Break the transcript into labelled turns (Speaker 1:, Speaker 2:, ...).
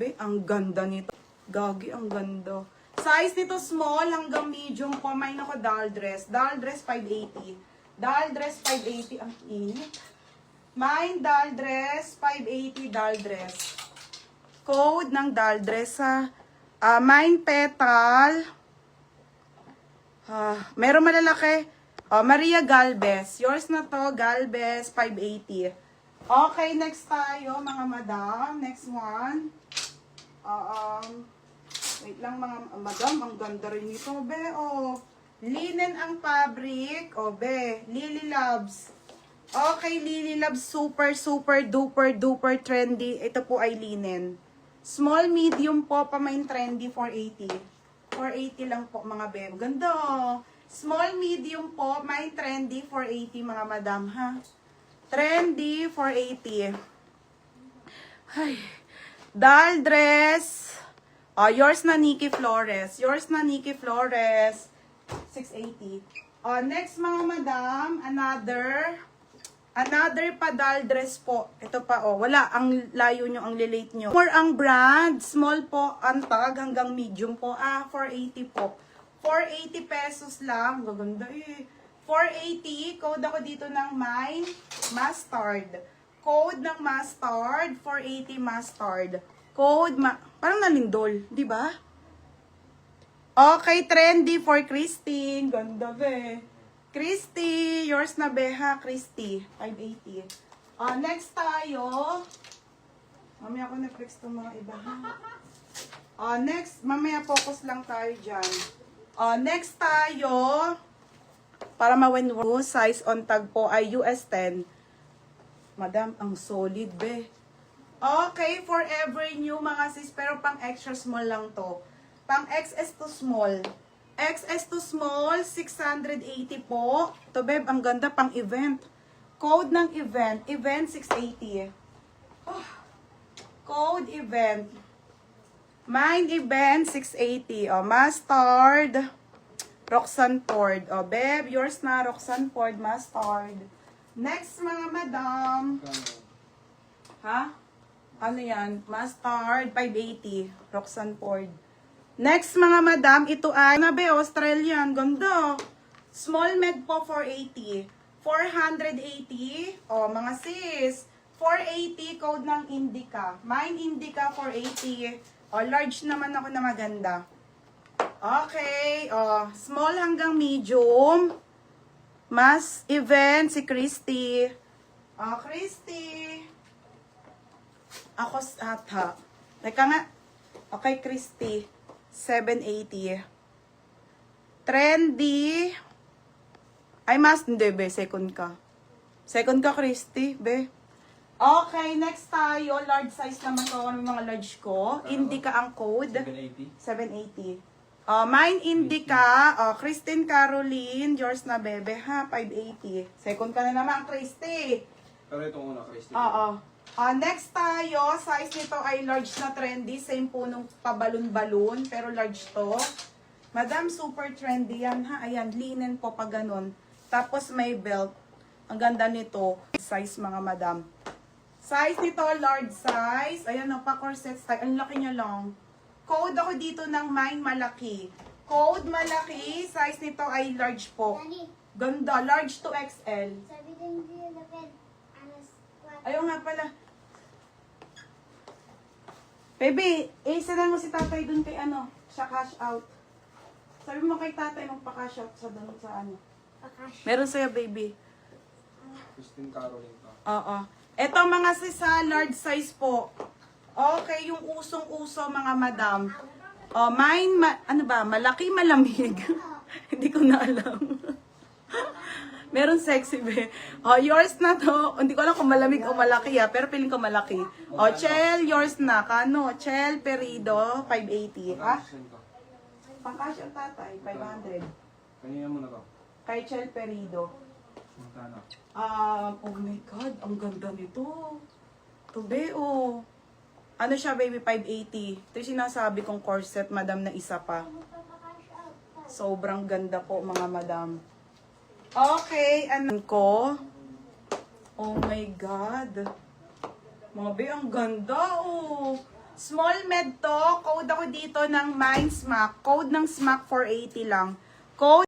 Speaker 1: be, ang ganda nito. Gagi, ang ganda. Size nito small hanggang medium po. May nako doll dress. Doll dress 580. Doll dress 580. Ang init. Mine doll dress 580 doll dress. Code ng doll dress ha. Mine petal. Meron malalaki. Maria Galvez. Yours na to, Galvez 580. Okay, next tayo mga madam. Next one. Wait lang mga madam, ang ganda rin nito, be. Linen ang fabric. Be, Lily Loves. Okay, Lily Loves, super duper trendy. Ito po ay linen. Small, medium po, pamain trendy, 480. 480 lang po mga be. Ganda. Small, medium po, may trendy, 480 mga madam, ha. Trendy, 480. Ay. Doll dress. Yours na Nikki Flores. Yours na Nikki Flores. 680. Next mga madam, another pa doll dress po. Ito pa wala, ang layo nyo, ang lilate nyo. More ang brand, small po, ang tag hanggang medium po. 480 po. 480 pesos lang. Gaganda eh. 480, code ako dito ng mine, mustard. Code ng mustard, 480 mustard. Code, parang nalindol, di ba? Okay, trendy for Christine. Ganda be. Christy, yours na be ha, Christy. 580. Next tayo. Mamaya ako na-flex itong mga iba ha. Next, mamaya focus lang tayo dyan. Next tayo, para ma-win size on tag po ay US 10. Madam, ang solid be. Okay, forever new mga sis, pero pang extra small lang to. Pang XS to small. XS to small, 680 po. To beb, ang ganda pang event. Code ng event, event 680. Code event. Mine event 680. Mustard. Roxanne Ford. Beb, yours na Roxanne Ford mustard. Next mga madam. Ha? Ano yan? Mustard, 580. Roxanne Ford. Next mga madam, ito ay nabe, Australian. Ganda. Small med po, 480. 480. Mga sis. 480, code ng Indica. Mine Indica, 480. Large naman ako na maganda. Okay. Small hanggang medium. Mass event, si Christy. Christy. Ako ata. Teka nga. Okay, Christy. 780. Trendy. Ay, mas. Hindi, be. Second ka. Second ka, Christy, be. Okay, next tayo. Large size naman ko. Ano yung mga large ko? Indica ang code. 780. Mine Indica. Christine Caroline. Yours na, bebe, ha? 580. Second ka na naman, Christy.
Speaker 2: Pero itong una, Christy.
Speaker 1: Next tayo, size nito ay large na trendy. Same po nung pabalon-balon, pero large to. Madam, super trendy yan ha. Ayan, linen po pa ganun. Tapos may belt. Ang ganda nito. Size mga madam. Size nito, large size. Ayan, pa corset style. Ang laki niya lang. Code ako dito ng mine malaki. Code malaki. Size nito ay large po. Ganda, large to XL. Ayaw nga pala. Baby, isa mo si tatay dun kay sa cash out. Sabi mo kay tatay magpa-cash out sa dun sa Meron sa'yo, baby.
Speaker 2: Christine Caroline ka.
Speaker 1: Ito mga sisa, large size po. Okay, yung usong-uso mga madam. Mine, malaki, malamig. Hindi ko na alam. Meron sexy be. Yours na to. Hindi ko alam kung malamig o malaki pero feeling ko malaki. Chel, yours na. Kano? Chel Perido, 580. Pangkash ang tatay, 500.
Speaker 2: Kanina mo na to.
Speaker 1: Kay Chel Perido.
Speaker 2: Magkano?
Speaker 1: Oh my God, ang ganda nito. To be, Ano siya, baby, 580. Ito yung sinasabi kong corset, madam, na isa pa. Sobrang ganda po, mga madam. Okay, ko? Oh my God. Mga be, ang ganda, Small med to. Code ako dito ng MindSmack. Code ng SMAC 480 lang. Code